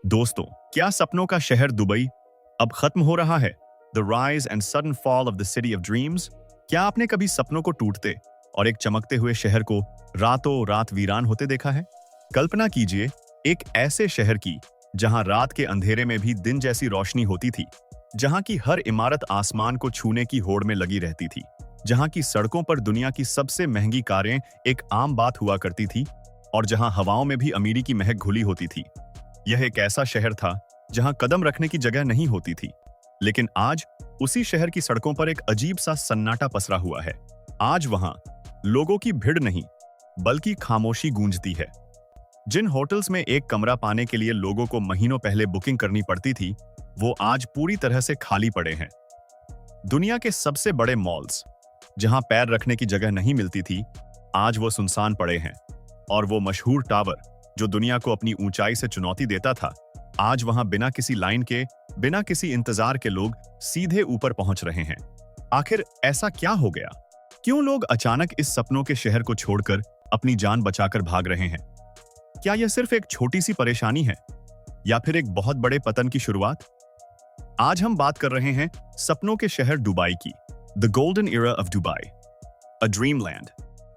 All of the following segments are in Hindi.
दोस्तों, क्या सपनों का शहर दुबई अब खत्म हो रहा है? The rise and sudden fall of the city of dreams. क्या आपने कभी सपनों को टूटते और एक चमकते हुए शहर को रातों रात वीरान होते देखा है? कल्पना कीजिए एक ऐसे शहर की जहां रात के अंधेरे में भी दिन जैसी रोशनी होती थी, जहां की हर इमारत आसमान को छूने की होड़ में लगी रहती थी, जहां की सड़कों पर दुनिया की सबसे महंगी कारें एक आम बात हुआ करती थी और जहां हवाओं में भी अमीरी की महक घुली होती थी। यह एक ऐसा शहर था जहां कदम रखने की जगह नहीं होती थी, लेकिन आज उसी शहर की सड़कों पर एक अजीब सा सन्नाटा पसरा हुआ है। आज वहां लोगों की भीड़ नहीं, बल्कि खामोशी गूंजती है। जिन होटल्स में एक कमरा पाने के लिए लोगों को महीनों पहले बुकिंग करनी पड़ती थी, वो आज पूरी तरह से खाली पड़े हैं। दुनिया के सबसे बड़े मॉल्स, जहां पैर रखने की जगह नहीं मिलती थी, आज वो सुनसान पड़े हैं। और वो मशहूर टावर, जो दुनिया को अपनी ऊंचाई से चुनौती देता था, आज वहां बिना किसी लाइन के, बिना किसी इंतजार के लोग सीधे ऊपर पहुंच रहे हैं। आखिर ऐसा क्या हो गया? क्यों लोग अचानक इस सपनों के शहर को छोड़कर अपनी जान बचाकर भाग रहे हैं? क्या यह सिर्फ एक छोटी सी परेशानी है या फिर एक बहुत बड़े पतन की शुरुआत? आज हम बात कर रहे हैं सपनों के शहर दुबई की, the golden era of Dubai, a dreamland.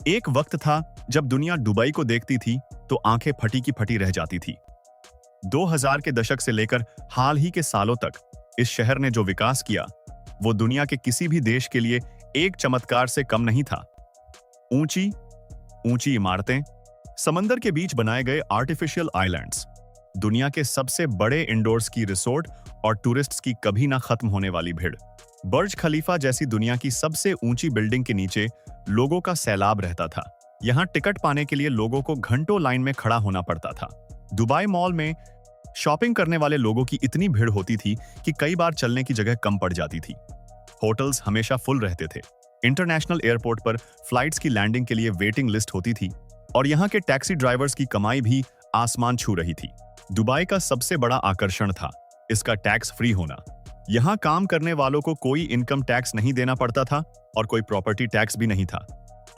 एक वक्त था जब दुनिया दुबई को देखती थी तो आंखें फटी की फटी रह जाती थी। 2000 के दशक से लेकर हाल ही के सालों तक इस शहर ने जो विकास किया, वो दुनिया के किसी भी देश के लिए एक चमत्कार से कम नहीं था। ऊंची ऊंची इमारतें, समंदर के बीच बनाए गए आर्टिफिशियल आइलैंड्स, दुनिया के सबसे बड़े इंडोर स्की रिसोर्ट और टूरिस्ट्स की कभी ना खत्म होने वाली भीड़। बर्ज खलीफा जैसी दुनिया की सबसे ऊंची बिल्डिंग के नीचे लोगों का सैलाब रहता था। यहां टिकट पाने के लिए लोगों को घंटों लाइन में खड़ा होना पड़ता था। दुबई मॉल में शॉपिंग करने वाले लोगों की इतनी भीड़ होती थी कि कई बार चलने की जगह कम पड़ जाती थी। होटल्स हमेशा फुल रहते थे। इंटरनेशनल एयरपोर्ट पर फ्लाइट्स की लैंडिंग के लिए वेटिंग लिस्ट होती थी और यहाँ के टैक्सी ड्राइवर्स की कमाई भी आसमान छू रही थी। दुबई का सबसे बड़ा आकर्षण था इसका टैक्स फ्री होना। यहाँ काम करने वालों को कोई इनकम टैक्स नहीं देना पड़ता था और कोई प्रॉपर्टी टैक्स भी नहीं था।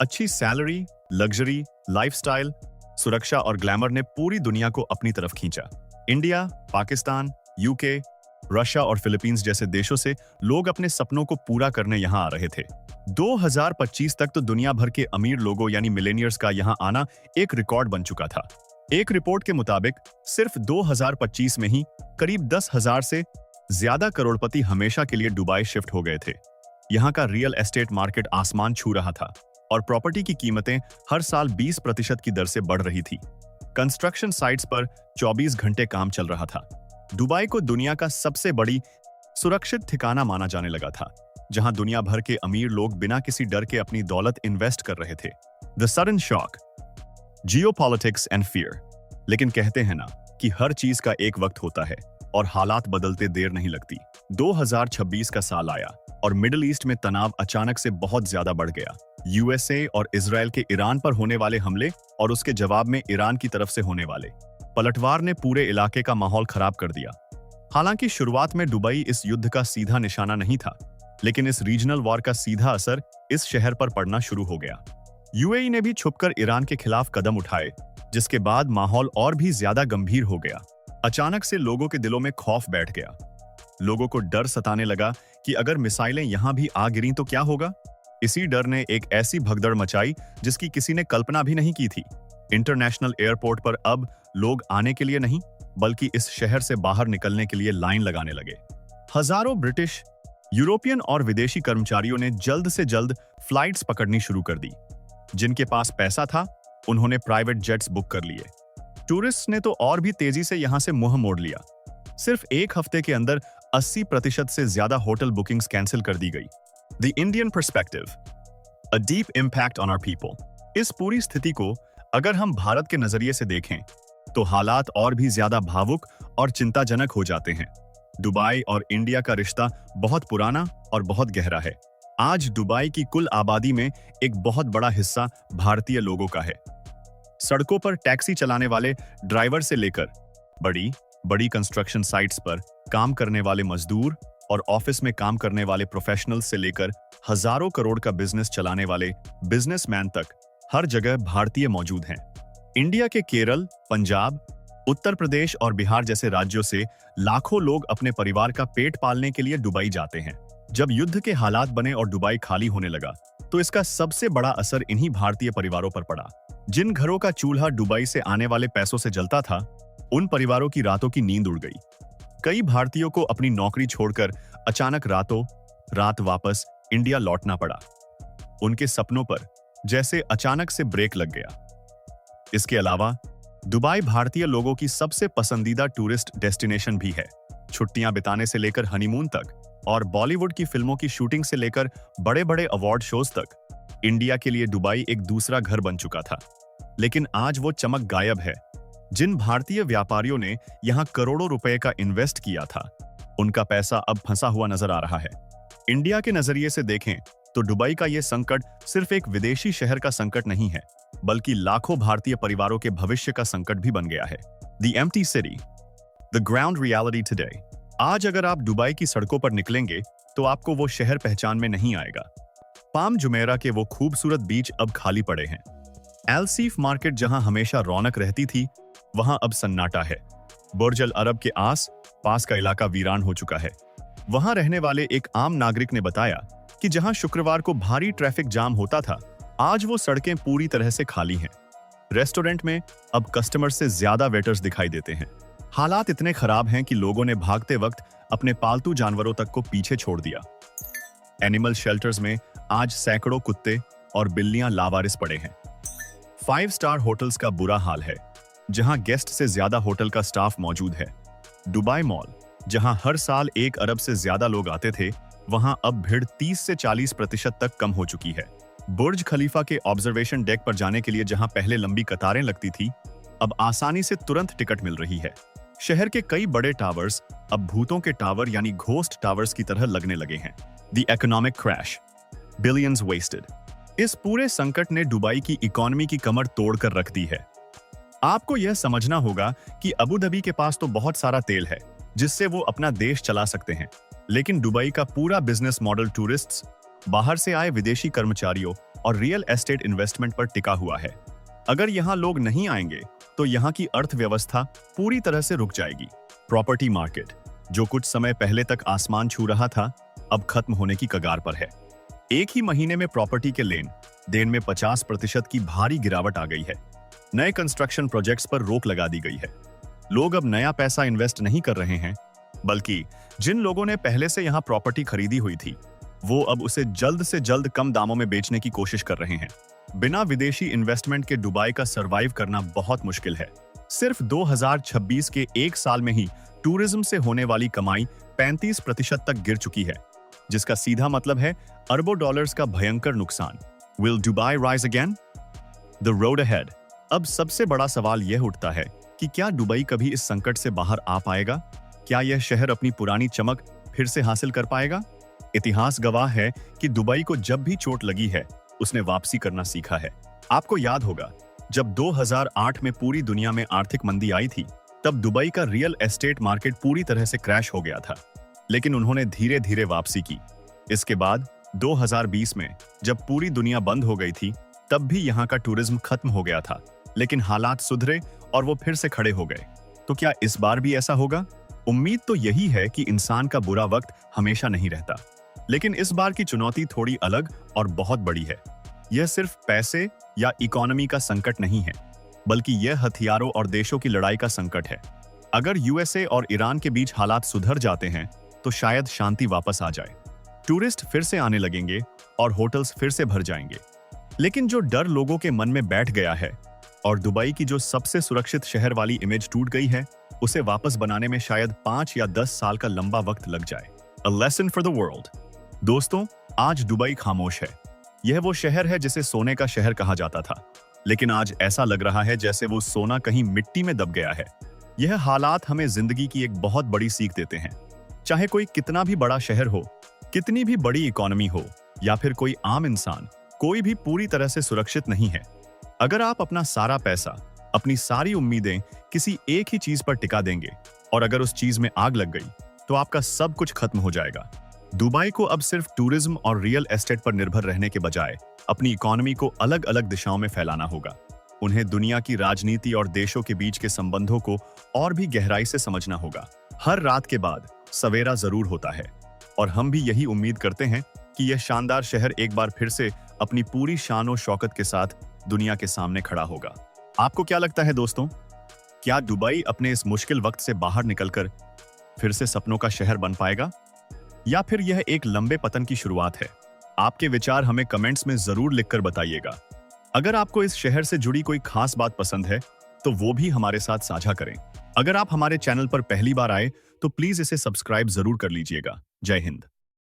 अच्छी सैलरी, लग्जरी, लाइफस्टाइल, सुरक्षा और ग्लैमर ने पूरी दुनिया को अपनी तरफ खींचा। इंडिया, पाकिस्तान, यूके, रशिया और फिलीपींस जैसे देशों से लोग अपने सपनों को पूरा करने यहाँ आ रहे थे। 2025 तक तो दुनिया भर के अमीर लोगों यानी मिलेनियर्स का यहाँ आना एक रिकॉर्ड बन चुका था। एक रिपोर्ट के मुताबिक सिर्फ 2025 में ही करीब 10,000 से ज्यादा करोड़पति हमेशा के लिए दुबई शिफ्ट हो गए थे। यहाँ का रियल एस्टेट मार्केट आसमान छू रहा था और प्रॉपर्टी की कीमतें हर साल 20% की दर से बढ़ रही थी। कंस्ट्रक्शन साइट्स पर 24 घंटे काम चल रहा था। दुबई को दुनिया का सबसे बड़ी सुरक्षित ठिकाना माना जाने लगा था, जहां दुनिया भर के अमीर लोग बिना किसी डर के अपनी दौलत इन्वेस्ट कर रहे थे। The sudden shock, geopolitics and fear. लेकिन कहते हैं ना कि हर चीज का एक वक्त होता है और हालात बदलते देर नहीं लगती। 2026 का साल आया और मिडिल ईस्ट में तनाव अचानक से बहुत ज्यादा बढ़ गया। यूएसए और इजराइल के ईरान पर होने वाले हमले और उसके जवाब में ईरान की तरफ से होने वाले पलटवार ने पूरे इलाके का माहौल खराब कर दिया। हालांकि शुरुआत में दुबई इस युद्ध का सीधा निशाना नहीं था, लेकिन इस रीजनल वॉर का सीधा असर इस शहर पर पड़ना शुरू हो गया। यूएई ने भी छुपकर ईरान के खिलाफ कदम उठाए, जिसके बाद माहौल और भी ज्यादा गंभीर हो गया। अचानक से लोगों के दिलों में खौफ बैठ गया। लोगों को डर सताने लगा कि अगर मिसाइलें यहां भी आ गिरी तो क्या होगा। इसी डर ने एक ऐसी भगदड़ मचाई जिसकी किसी ने कल्पना भी नहीं की थी। इंटरनेशनल एयरपोर्ट पर अब लोग आने के लिए नहीं, बल्कि इस शहर से बाहर निकलने के लिए लाइन लगाने लगे। हजारों ब्रिटिश, यूरोपियन और विदेशी कर्मचारियों ने जल्द से जल्द फ्लाइट्स पकड़नी शुरू कर दी। जिनके पास पैसा था, उन्होंने प्राइवेट जेट्स बुक कर लिए। टूरिस्ट ने तो और भी तेजी से यहां से मुंह मोड़ लिया। सिर्फ एक हफ्ते के अंदर 80% से ज्यादा होटल बुकिंग्स कैंसिल कर दी गई। The Indian perspective, a deep impact on our people. इस पूरी स्थिति को अगर हम भारत के नजरिए से देखें तो हालात और भी ज्यादा भावुक और चिंताजनक हो जाते हैं। दुबई और इंडिया का रिश्ता बहुत पुराना और बहुत गहरा है। आज दुबई की कुल आबादी में एक बहुत बड़ा हिस्सा भारतीय लोगों का है। सड़कों पर टैक्सी चलाने वाले ड्राइवर से लेकर बड़ी बड़ी कंस्ट्रक्शन साइट्स पर काम करने वाले मजदूर और ऑफिस में काम करने वाले प्रोफेशनल्स से लेकर हजारों करोड़ का बिजनेस चलाने वाले बिजनेसमैन तक, हर जगह भारतीय मौजूद हैं। इंडिया के केरल, पंजाब, उत्तर प्रदेश और बिहार जैसे राज्यों से लाखों लोग अपने परिवार का पेट पालने के लिए दुबई जाते हैं। जब युद्ध के हालात बने और दुबई खाली होने लगा, तो इसका सबसे बड़ा असर इन्हीं भारतीय परिवारों पर पड़ा। जिन घरों का चूल्हा दुबई से आने वाले पैसों से जलता था, उन परिवारों की रातों की नींद उड़ गई। कई भारतीयों को अपनी नौकरी छोड़कर अचानक रातों रात वापस इंडिया लौटना पड़ा। उनके सपनों पर जैसे अचानक से ब्रेक लग गया। इसके अलावा दुबई भारतीय लोगों की सबसे पसंदीदा टूरिस्ट डेस्टिनेशन भी है। छुट्टियां बिताने से लेकर हनीमून तक और बॉलीवुड की फिल्मों की शूटिंग से लेकर बड़े-बड़े अवार्ड शोज तक इंडिया के लिए दुबई एक दूसरा घर बन चुका था। लेकिन आज वो चमक गायब है। जिन भारतीय व्यापारियों ने यहां करोड़ों रुपए का इन्वेस्ट किया था, उनका पैसा अब फंसा हुआ नजर आ रहा है। इंडिया के नजरिए से देखें तो दुबई का यह संकट सिर्फ एक विदेशी शहर का संकट नहीं है, बल्कि लाखों भारतीय परिवारों के भविष्य का संकट भी बन गया है। The empty city, the ground reality today। आज अगर आप दुबई की सड़कों पर निकलेंगे तो आपको वो शहर पहचान में नहीं आएगा। पाम जुमेरा के वो खूबसूरत बीच अब खाली पड़े हैं। एलसीफ मार्केट जहां हमेशा रौनक रहती थी, वहां अब सन्नाटा है। बुर्ज अल अरब के आस पास का इलाका वीरान हो चुका है। वहां रहने वाले एक आम नागरिक ने बताया कि जहां शुक्रवार को भारी ट्रैफिक जाम होता था, आज वो सड़कें पूरी तरह से खाली हैं। रेस्टोरेंट में अब कस्टमर से ज्यादा वेटर्स दिखाई देते हैं। हालात इतने खराब हैं कि लोगों ने भागते वक्त अपने पालतू जानवरों तक को पीछे छोड़ दिया। एनिमल शेल्टर्स में आज सैकड़ों कुत्ते और बिल्लियां लावारिस पड़े हैं। 5 स्टार होटल्स का बुरा हाल है, जहां गेस्ट से ज्यादा होटल का स्टाफ मौजूद है। दुबई मॉल, जहां हर साल 1 अरब से ज्यादा लोग आते थे, वहां अब भीड़ 30 से 40% तक कम हो चुकी है। बुर्ज खलीफा के ऑब्जर्वेशन डेक पर जाने के लिए जहां पहले लंबी कतारें लगती थी, अब आसानी से तुरंत टिकट मिल रही है। शहर के कई बड़े टावर्स अब भूतों के टावर यानी घोस्ट टावर्स की तरह लगने लगे हैं। The economic crash, billions wasted. इस पूरे संकट ने दुबई की इकोनॉमी की कमर तोड़कर रख दी है। आपको यह समझना होगा कि अबू धाबी के पास तो बहुत सारा तेल है, जिससे वो अपना देश चला सकते हैं, लेकिन दुबई का पूरा बिजनेस मॉडल टूरिस्ट्स, बाहर से आए विदेशी कर्मचारियों और रियल एस्टेट इन्वेस्टमेंट पर टिका हुआ है। अगर यहाँ लोग नहीं आएंगे तो यहाँ की अर्थव्यवस्था पूरी तरह से रुक जाएगी। प्रॉपर्टी मार्केट, जो कुछ समय पहले तक आसमान छू रहा था, अब खत्म होने की कगार पर है। एक ही महीने में प्रॉपर्टी के लेन देन में 50% की भारी गिरावट आ गई है। नए कंस्ट्रक्शन प्रोजेक्ट्स पर रोक लगा दी गई है। लोग अब नया पैसा इन्वेस्ट नहीं कर रहे हैं, बल्कि जिन लोगों ने पहले से यहाँ प्रॉपर्टी खरीदी हुई थी, वो अब उसे जल्द से जल्द कम दामों में बेचने की कोशिश कर रहे हैं। बिना विदेशी इन्वेस्टमेंट के दुबई का सरवाइव करना बहुत मुश्किल है। सिर्फ 2026 के एक साल में ही टूरिज्म से होने वाली कमाई 35% तक गिर चुकी है, जिसका सीधा मतलब है अरबों डॉलर्स का भयंकर नुकसान। Will Dubai rise again? The road ahead। अब सबसे बड़ा सवाल यह उठता है कि क्या दुबई कभी इस संकट से बाहर आ पाएगा? क्या यह शहर अपनी पुरानी चमक फिर से हासिल कर पाएगा? इतिहास गवाह है कि दुबई को जब भी चोट लगी है, उसने वापसी करना सीखा है। आपको याद होगा, जब 2008 में पूरी दुनिया में आर्थिक मंदी आई थी, तब दुबई का रियल एस्टेट मार्केट पूरी तरह से क्रैश हो गया था, लेकिन उन्होंने धीरे धीरे वापसी की। इसके बाद 2020 में जब पूरी दुनिया बंद हो गई थी, तब भी यहाँ का टूरिज्म खत्म हो गया था, लेकिन हालात सुधरे और वो फिर से खड़े हो गए। तो क्या इस बार भी ऐसा होगा? उम्मीद तो यही है कि इंसान का बुरा वक्त हमेशा नहीं रहता, लेकिन इस बार की चुनौती थोड़ी अलग और बहुत बड़ी है। यह सिर्फ पैसे या इकोनॉमी का संकट नहीं है, बल्कि यह हथियारों और देशों की लड़ाई का संकट है। अगर यूएसए और ईरान के बीच हालात सुधर जाते हैं, तो शायद शांति वापस आ जाए, टूरिस्ट फिर से आने लगेंगे और होटल्स फिर से भर जाएंगे। लेकिन जो डर लोगों के मन में बैठ गया है और दुबई की जो सबसे सुरक्षित शहर वाली इमेज टूट गई है, उसे वापस बनाने में शायद 5 या 10 साल का लंबा वक्त लग जाए। A lesson for the world। दोस्तों, आज दुबई खामोश है। यह वो शहर है जिसे सोने का शहर कहा जाता था, लेकिन आज ऐसा लग रहा है जैसे वो सोना कहीं मिट्टी में दब गया है। यह हालात हमें जिंदगी की एक बहुत बड़ी सीख देते हैं। चाहे कोई कितना भी बड़ा शहर हो, कितनी भी बड़ी इकोनॉमी हो, या फिर कोई आम इंसान, कोई भी पूरी तरह से सुरक्षित नहीं है। अगर आप अपना सारा पैसा, अपनी सारी उम्मीदें किसी एक ही चीज पर टिका देंगे और अगर उस चीज में आग लग गई, तो आपका सब कुछ खत्म हो जाएगा। दुबई को अब सिर्फ टूरिज्म और रियल एस्टेट पर निर्भर रहने के बजाय अपनी इकोनॉमी को अलग अलग दिशाओं में फैलाना होगा। उन्हें दुनिया की राजनीति और देशों के बीच के संबंधों को और भी गहराई से समझना होगा। हर रात के बाद सवेरा जरूर होता है और हम भी यही उम्मीद करते हैं कि यह शानदार शहर एक बार फिर से अपनी पूरी शान और शौकत के साथ दुनिया के सामने खड़ा होगा। आपको क्या लगता है दोस्तों? क्या दुबई अपने इस मुश्किल वक्त से बाहर निकलकर फिर से सपनों का शहर बन पाएगा, या फिर यह एक लंबे पतन की शुरुआत है? आपके विचार हमें कमेंट्स में जरूर लिखकर बताइएगा। अगर आपको इस शहर से जुड़ी कोई खास बात पसंद है तो वो भी हमारे साथ साझा करें। अगर आप हमारे चैनल पर पहली बार आए तो प्लीज इसे सब्सक्राइब जरूर कर लीजिएगा। जय हिंद।